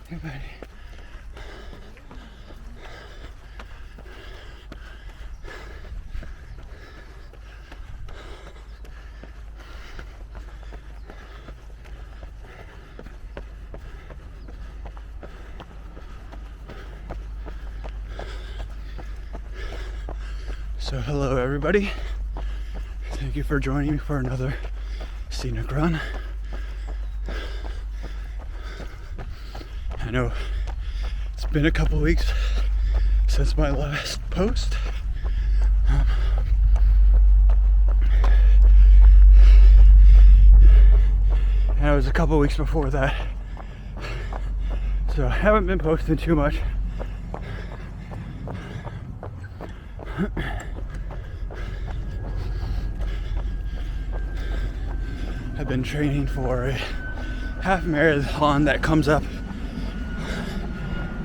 Hey, buddy. So hello everybody. Thank you for joining me for another scenic run. I know it's been a couple weeks since my last post. And it was a couple weeks before that. So I haven't been posting too much. I've been training for a half marathon that comes up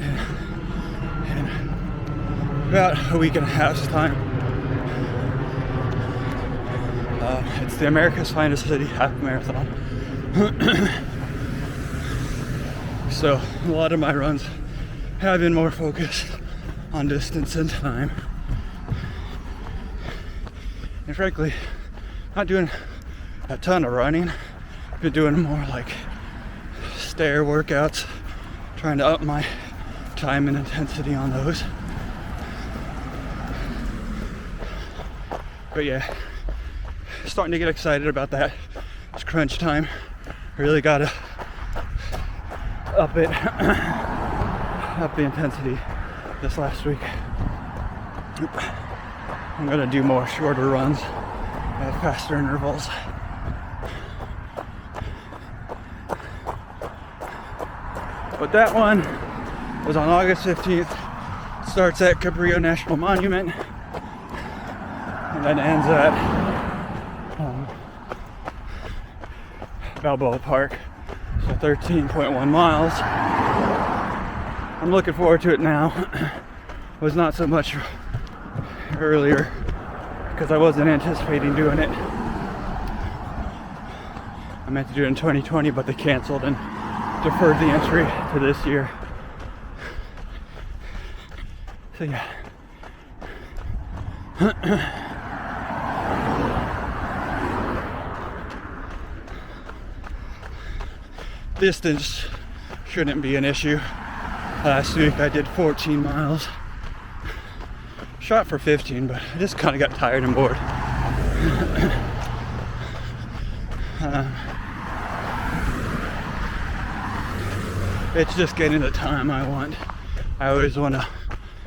in about a week and a half's time. It's the America's Finest City Half Marathon. So a lot of my runs have been more focused on distance and time. And frankly, not doing a ton of running. I've been doing more like stair workouts, trying to up my time and intensity on those. But yeah, starting to get excited about that. It's crunch time. Really gotta up it, up the intensity this last week. I'm gonna do more shorter runs at faster intervals. But that one was on August 15th. Starts at Cabrillo National Monument and then ends at Balboa Park. So 13.1 miles. I'm looking forward to it now. Was not so much earlier because I wasn't anticipating doing it. I meant to do it in 2020, but they canceled and deferred the entry to this year. So yeah. Distance shouldn't be an issue. Last week I did 14 miles. Shot for 15, but I just kind of got tired and bored. It's just getting the time I want. I always want to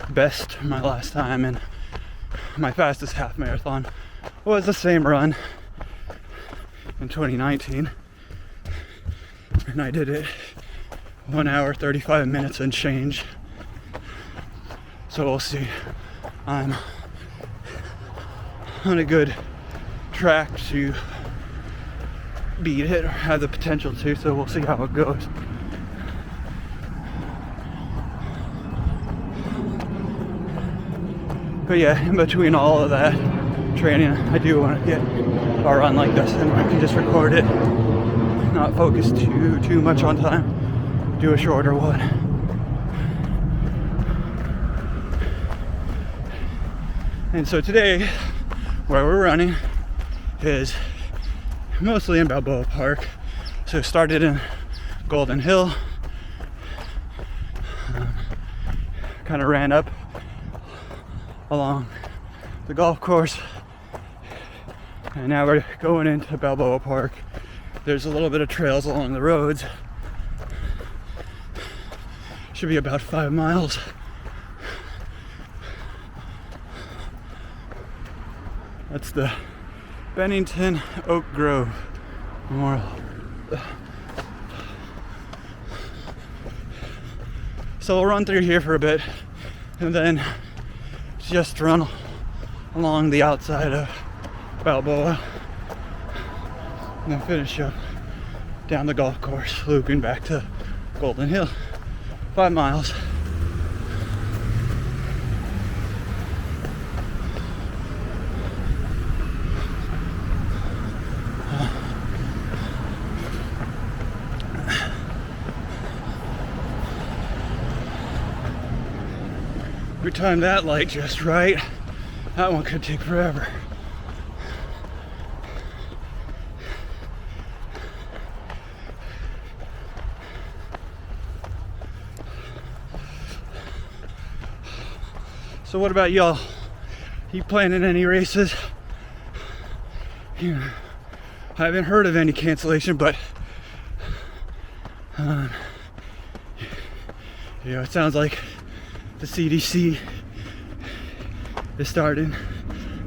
best my last time, and my fastest half marathon was the same run in 2019, and I did it 1 hour 35 minutes and change. So we'll see. I'm on a good track to beat it, or have the potential to, so we'll see how it goes. But yeah, in between all of that training, I do want to get a run like this, and I can just record it, not focus too much on time, do a shorter one. And so today, where we're running is mostly in Balboa Park. So started in Golden Hill, kind of ran up along the golf course, and now we're going into Balboa Park. There's a little bit of trails along the roads. Should be about 5 miles. That's the Bennington Oak Grove Memorial. So we'll run through here for a bit, and then just run along the outside of Balboa, and then finish up down the golf course, looping back to Golden Hill. 5 miles. We timed that light just right. That one could take forever. So what about y'all? You planning any races? I haven't heard of any cancellation, but it sounds like the CDC is starting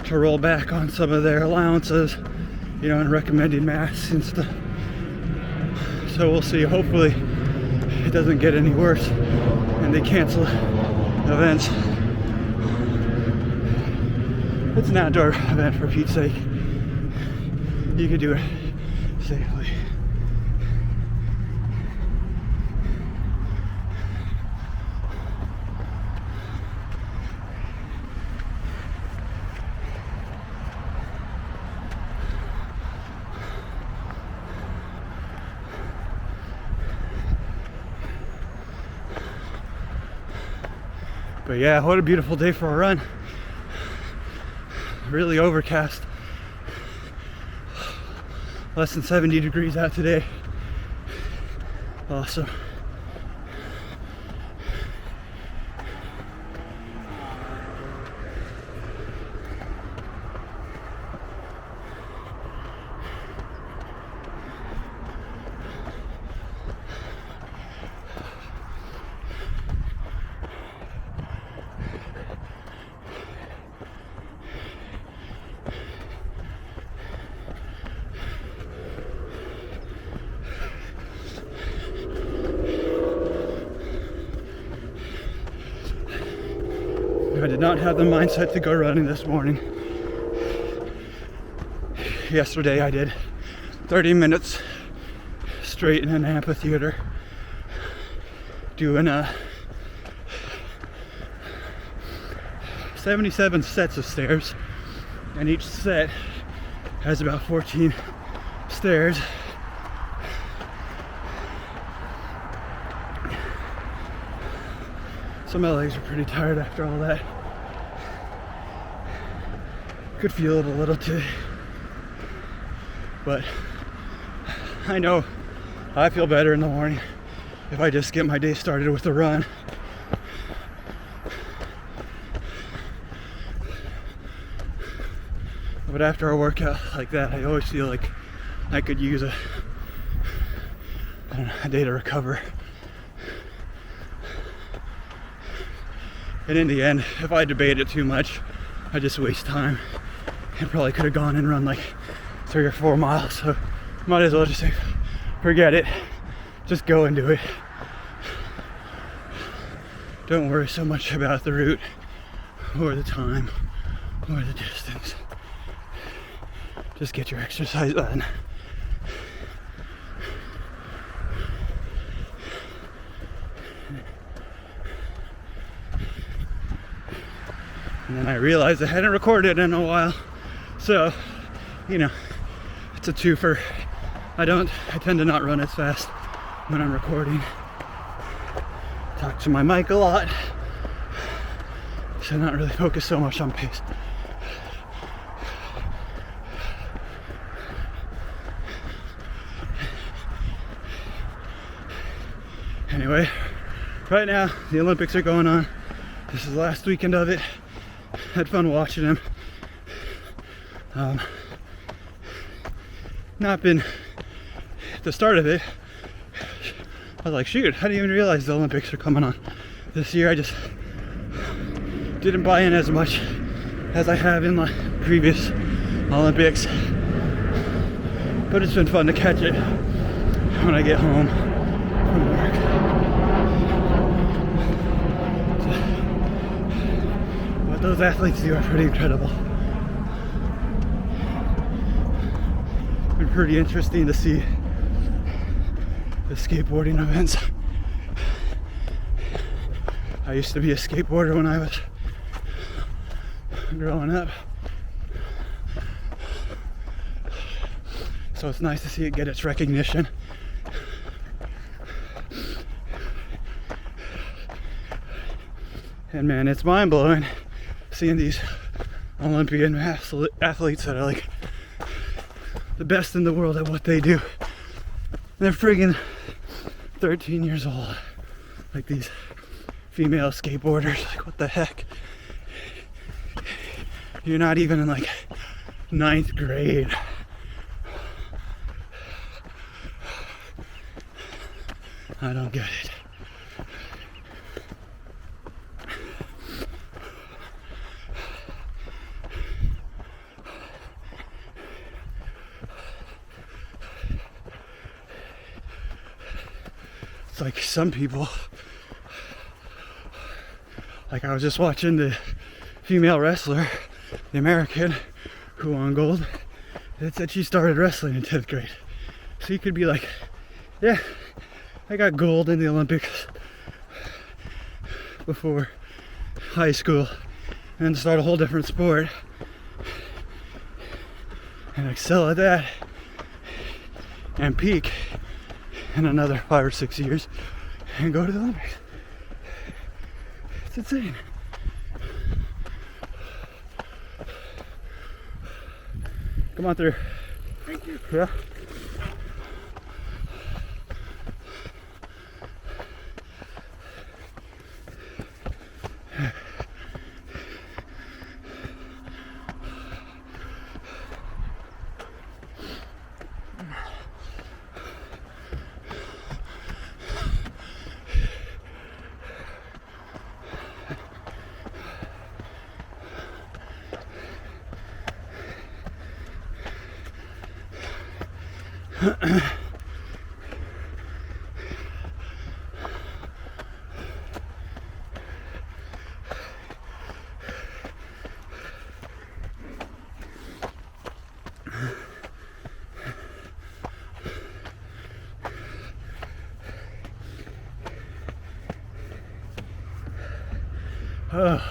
to roll back on some of their allowances, and recommended masks and stuff. So we'll see. Hopefully it doesn't get any worse and they cancel events. It's an outdoor event, for Pete's sake. You can do it safely. But yeah, what a beautiful day for a run. Really overcast. Less than 70 degrees out today. Awesome. I did not have the mindset to go running this morning. Yesterday I did 30 minutes straight in an amphitheater, doing 77 sets of stairs, and each set has about 14 stairs. So my legs are pretty tired after all that. Could feel it a little too. But I know I feel better in the morning if I just get my day started with a run. But after a workout like that, I always feel like I could use a day to recover. And in the end, if I debate it too much, I just waste time. I probably could have gone and run like 3 or 4 miles, so might as well just say, forget it, just go and do it. Don't worry so much about the route or the time or the distance. Just get your exercise done. And then I realized I hadn't recorded in a while, so you know, it's a twofer. I tend to not run as fast when I'm recording. Talk to my mic a lot, so not really focus so much on pace. Anyway, right now the Olympics are going on. This is the last weekend of it. Had fun watching them. Not been at the start of it. I was like, shoot, I didn't even realize the Olympics are coming on this year. I just didn't buy in as much as I have in the previous Olympics. But it's been fun to catch it when I get home from work. What those athletes do are pretty incredible. Been pretty interesting to see the skateboarding events. I used to be a skateboarder when I was growing up, so it's nice to see it get its recognition. And man, it's mind-blowing seeing these Olympian athletes that are like the best in the world at what they do. They're friggin' 13 years old. Like these female skateboarders. Like, what the heck? You're not even in like 9th grade. I don't get it. It's like some people, like I was just watching the female wrestler, the American, who won gold. It said she started wrestling in 10th grade. So you could be like, yeah, I got gold in the Olympics before high school, and then start a whole different sport and excel at that and peak in another 5 or 6 years and go to the Olympics. It's insane. Come on through. Thank you. Yeah. Oh.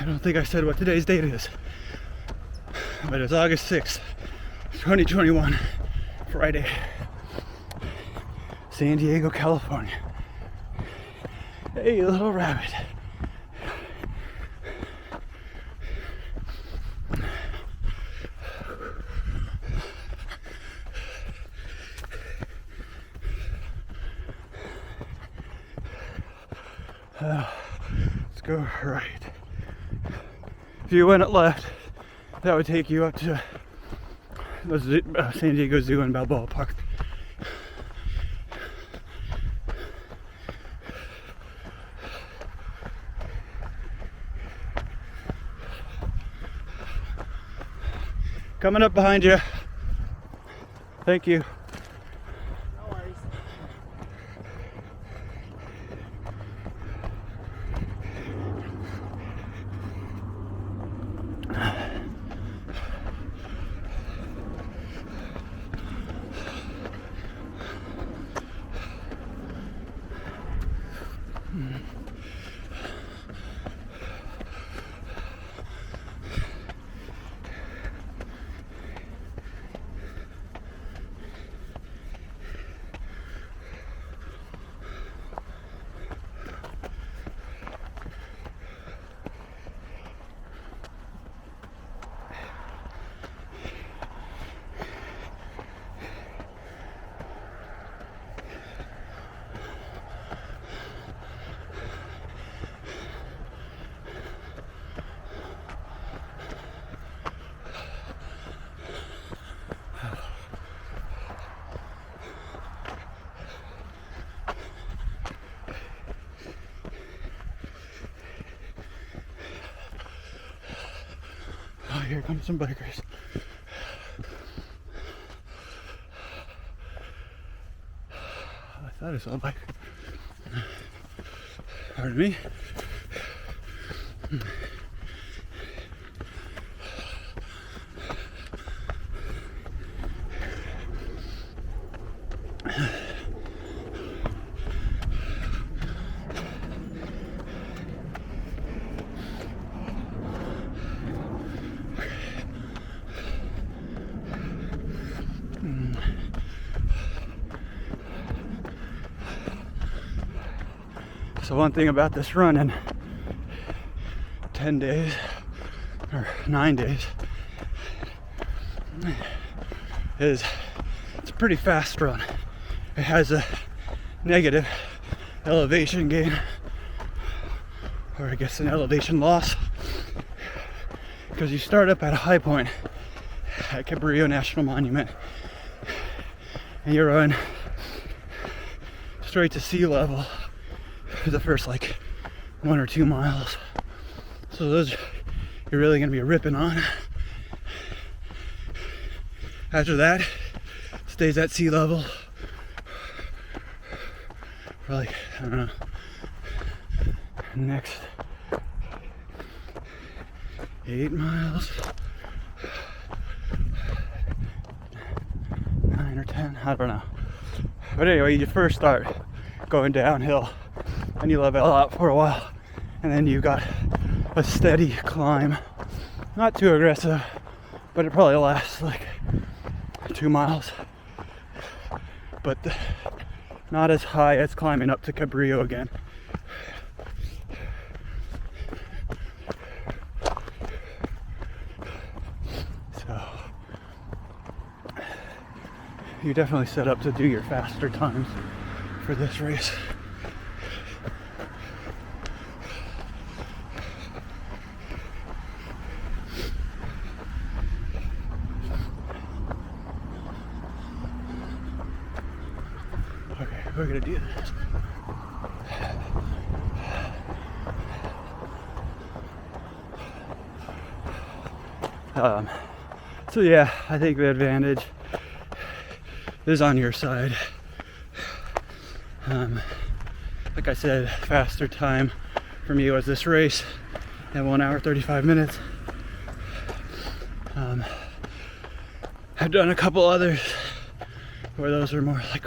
I don't think I said what today's date is, but it's August 6th, 2021, Friday, San Diego, California. Hey, little rabbit. Let's go right. If you went left, that would take you up to the San Diego Zoo and Balboa Park. Coming up behind you. Thank you. No worries. Oh, here come some bikers. I thought I saw a bike. Pardon me. So one thing about this run in 10 days or 9 days is it's a pretty fast run. It has a negative elevation gain, or I guess an elevation loss, because you start up at a high point at Cabrillo National Monument and you run straight to sea level for the first like 1 or 2 miles. So those you're really gonna be ripping on. After that, stays at sea level for like, I don't know, next 8 miles, 9 or 10, I don't know. But anyway, you first start going downhill and you level out for a while, and then you got a steady climb, not too aggressive, but it probably lasts like 2 miles, but not as high as climbing up to Cabrillo again. So you're definitely set up to do your faster times for this race. We're gonna do this. So yeah, I think the advantage is on your side. Like I said, faster time for me was this race at 1 hour 35 minutes. I've done a couple others where those are more like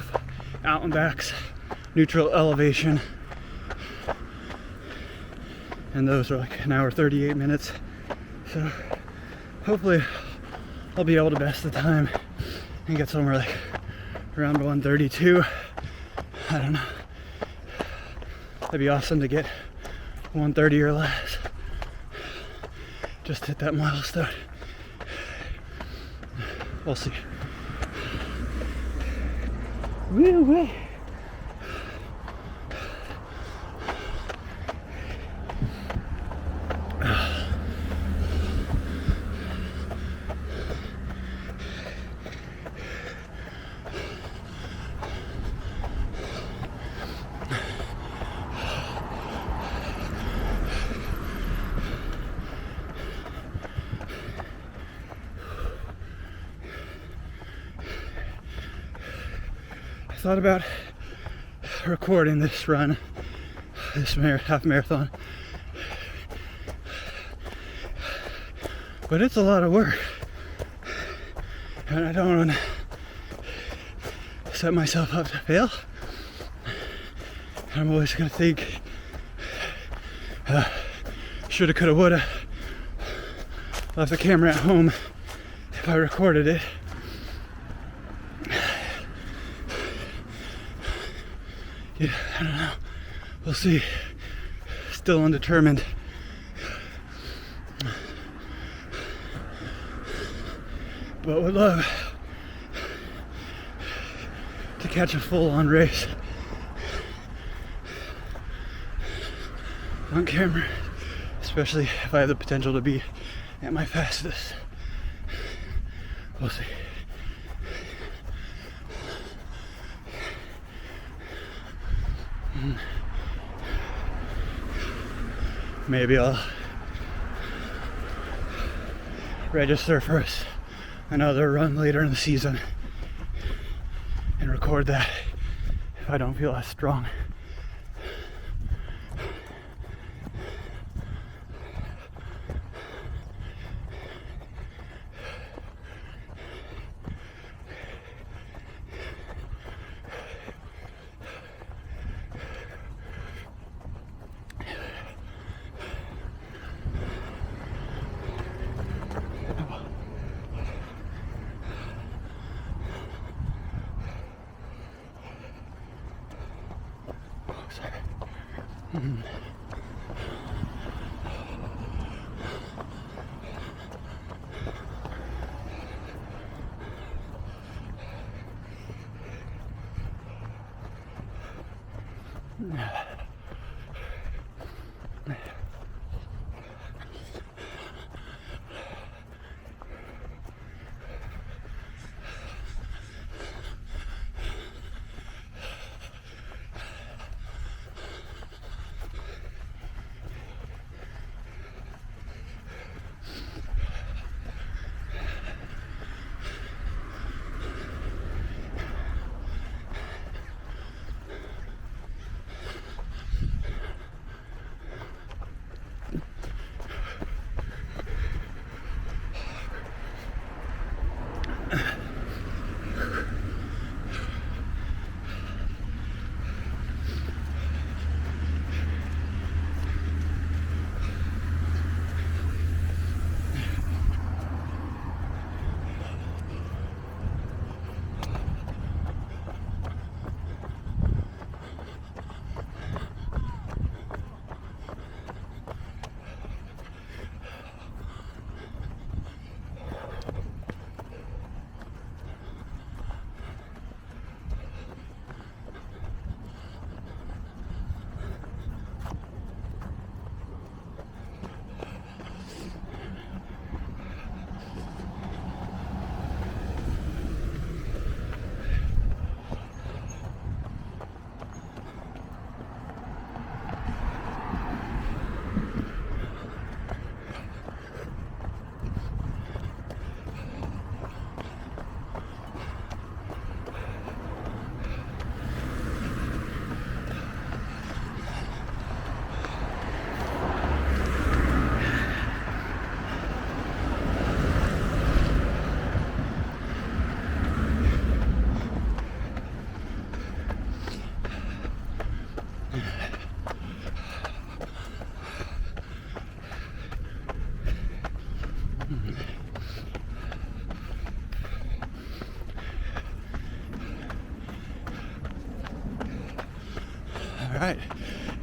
out and backs, neutral elevation, and those are like an hour 38 minutes. So hopefully I'll be able to best the time and get somewhere like around 132. I don't know. That'd be awesome to get 130 or less. Just hit that milestone. We'll see. Woo wee. I thought about recording this run, this half marathon, but it's a lot of work, and I don't want to set myself up to fail. I'm always going to think, shoulda, coulda, woulda. Left the camera at home if I recorded it. Yeah, I don't know. We'll see. Still undetermined. But would love to catch a full-on race on camera, especially if I have the potential to be at my fastest. We'll see. Maybe I'll register for another run later in the season and record that if I don't feel as strong.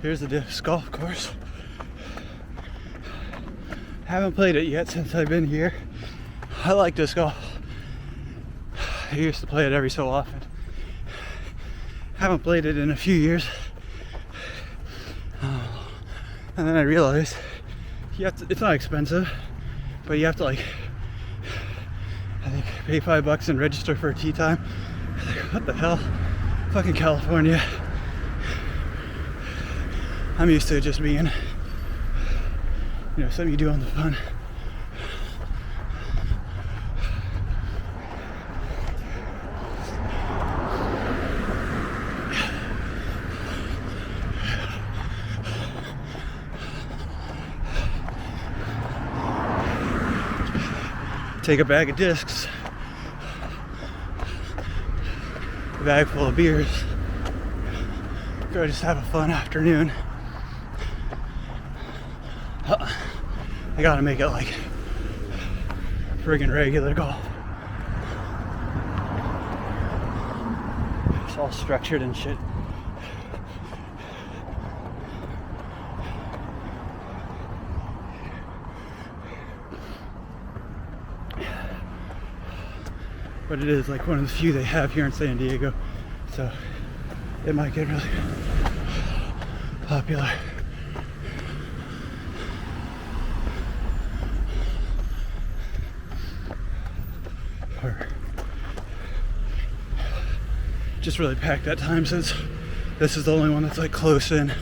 Here's the disc golf course. Haven't played it yet since I've been here. I like disc golf. I used to play it every so often. Haven't played it in a few years. And then I realized it's not expensive, but you have to, like, I think pay $5 and register for a tee time. Like, what the hell? Fucking California. I'm used to it just being, something you do on the fun. Take a bag of discs, a bag full of beers, go just have a fun afternoon. I gotta make it like friggin' regular golf. It's all structured and shit. But it is like one of the few they have here in San Diego, so it might get really popular. Or just really packed that time since this is the only one that's like close in.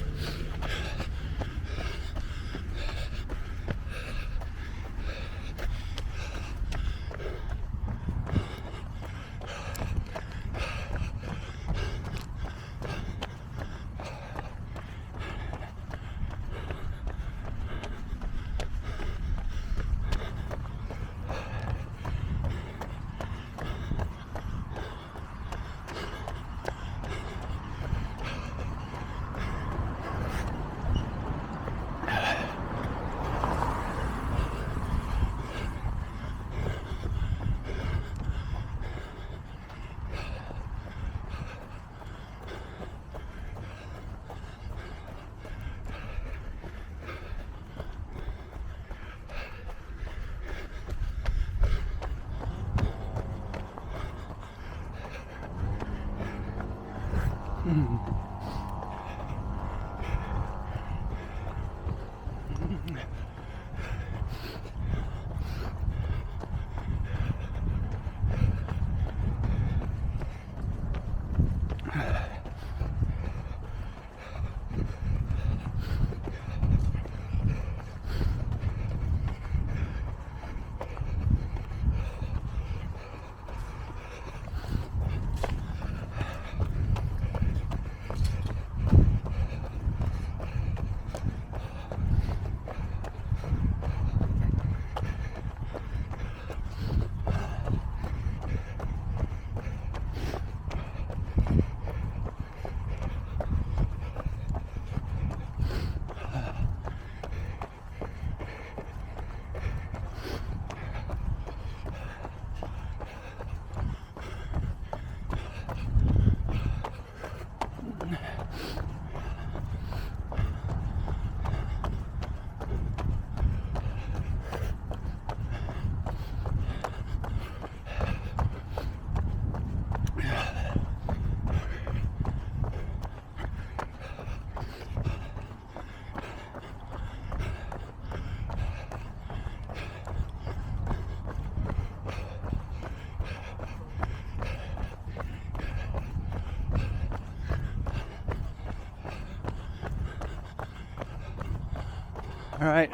All right,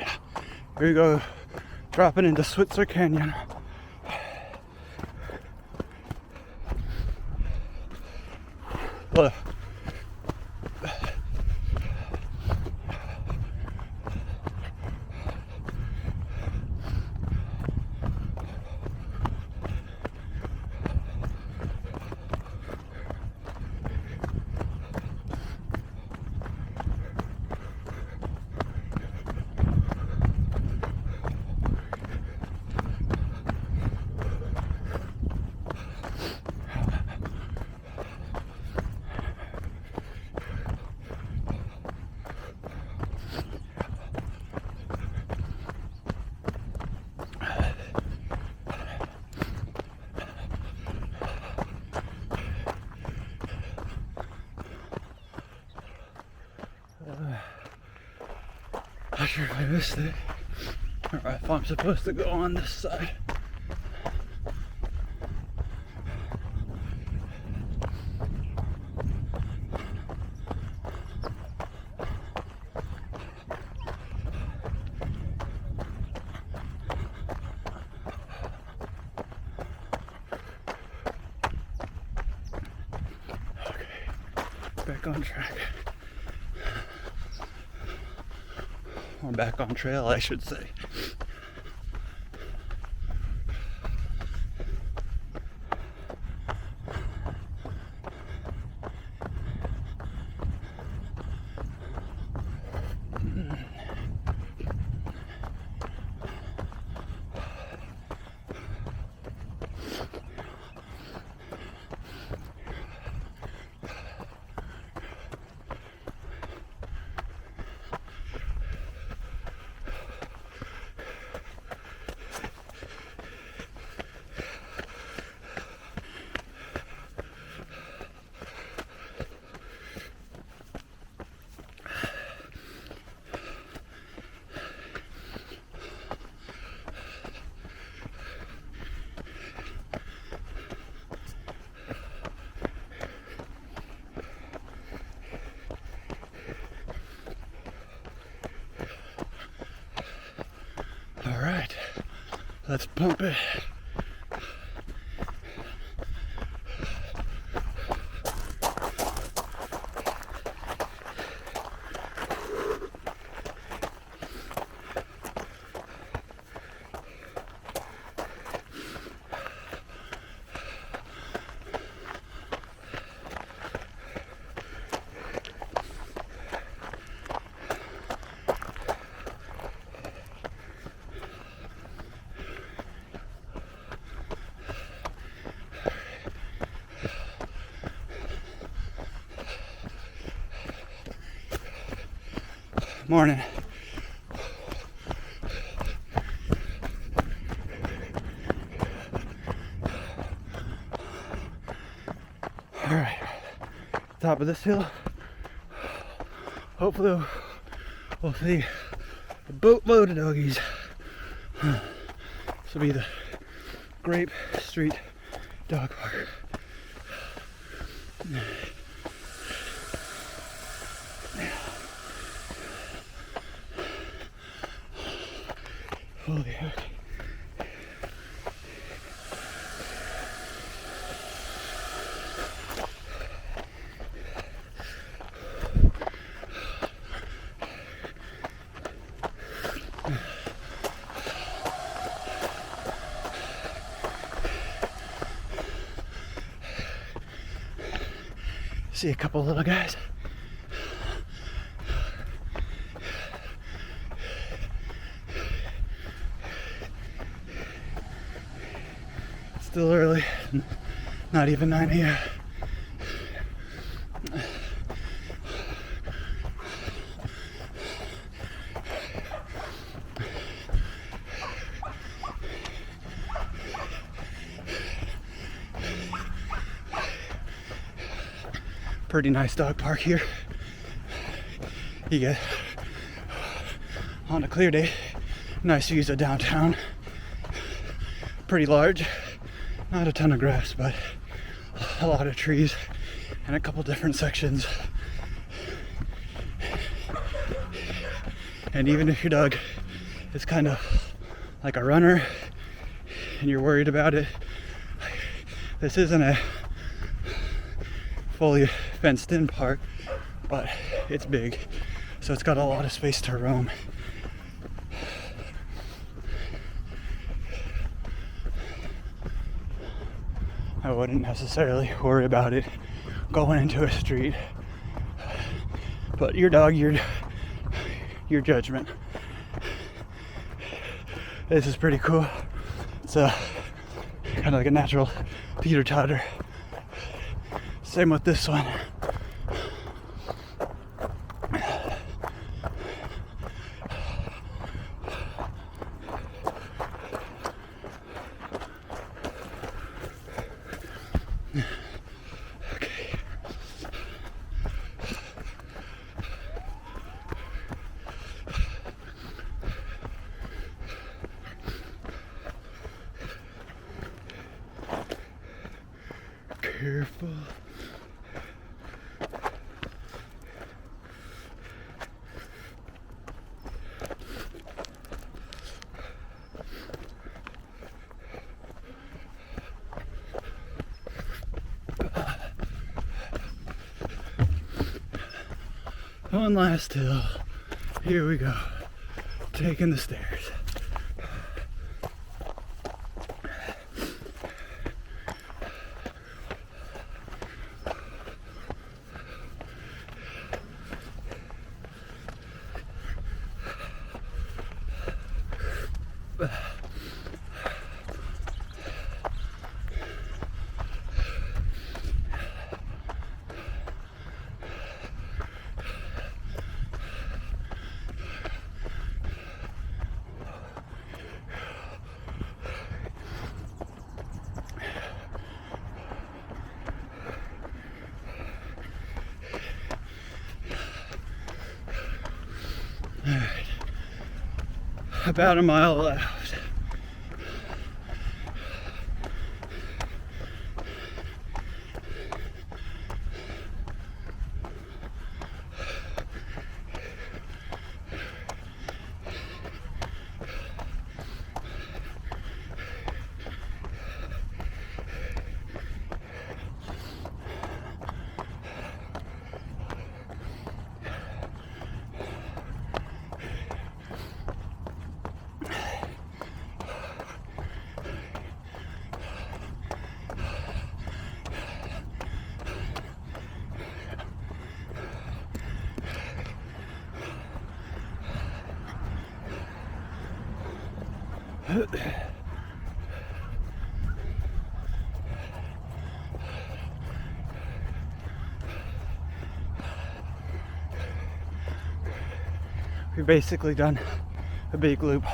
here we go, dropping into Switzer Canyon. Look. not sure if I missed it or if I'm supposed to go on this side. Back on track. Or back on trail, I should say. All right, let's pump it. Morning. All right, top of this hill. Hopefully we'll see a boatload of doggies. This will be the Grape Street Dog Park. Holy heck. See a couple little guys. Still early, not even 9 a.m. Pretty nice dog park here. You get, on a clear day, nice views of downtown. Pretty large. Not a ton of grass, but a lot of trees and a couple different sections. And even if your dog is kind of like a runner and you're worried about it, this isn't a fully fenced in park, but it's big, so it's got a lot of space to roam. I wouldn't necessarily worry about it going into a street, but your dog, your judgment. This is pretty cool. It's kind of like a natural teeter-totter. Same with this one. careful. One last hill. Here we go. Taking the stairs. About a mile left. We've basically done a big loop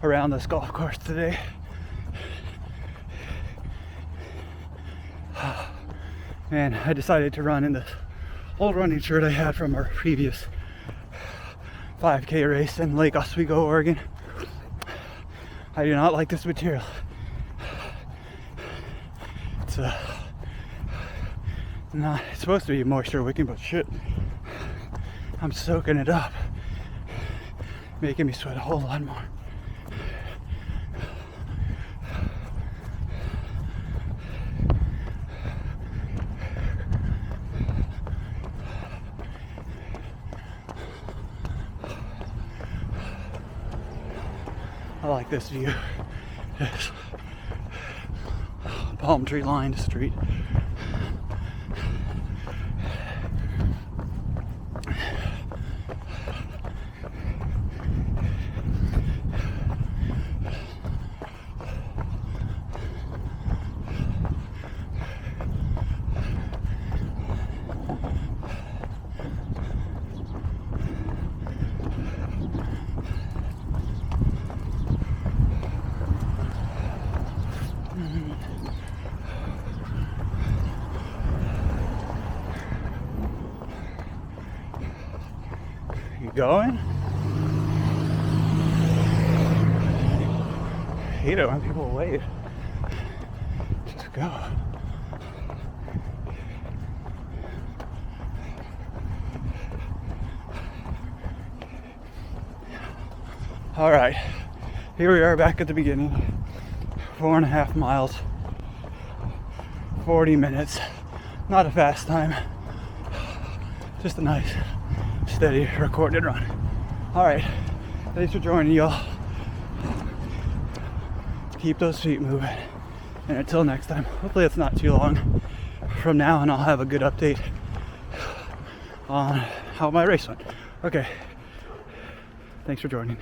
around this golf course today. And I decided to run in this old running shirt I had from our previous 5K race in Lake Oswego, Oregon. I do not like this material. It's supposed to be moisture wicking, but shit, I'm soaking it up, making me sweat a whole lot more. I like this view. This palm tree lined street. You going? I hate it when people wait. Just go. All right, here we are back at the beginning. 4.5 miles, 40 minutes. Not a fast time, just a nice, steady, recorded run. All right, thanks for joining, y'all. Keep those feet moving. And until next time, hopefully it's not too long from now, and I'll have a good update on how my race went. Okay, thanks for joining.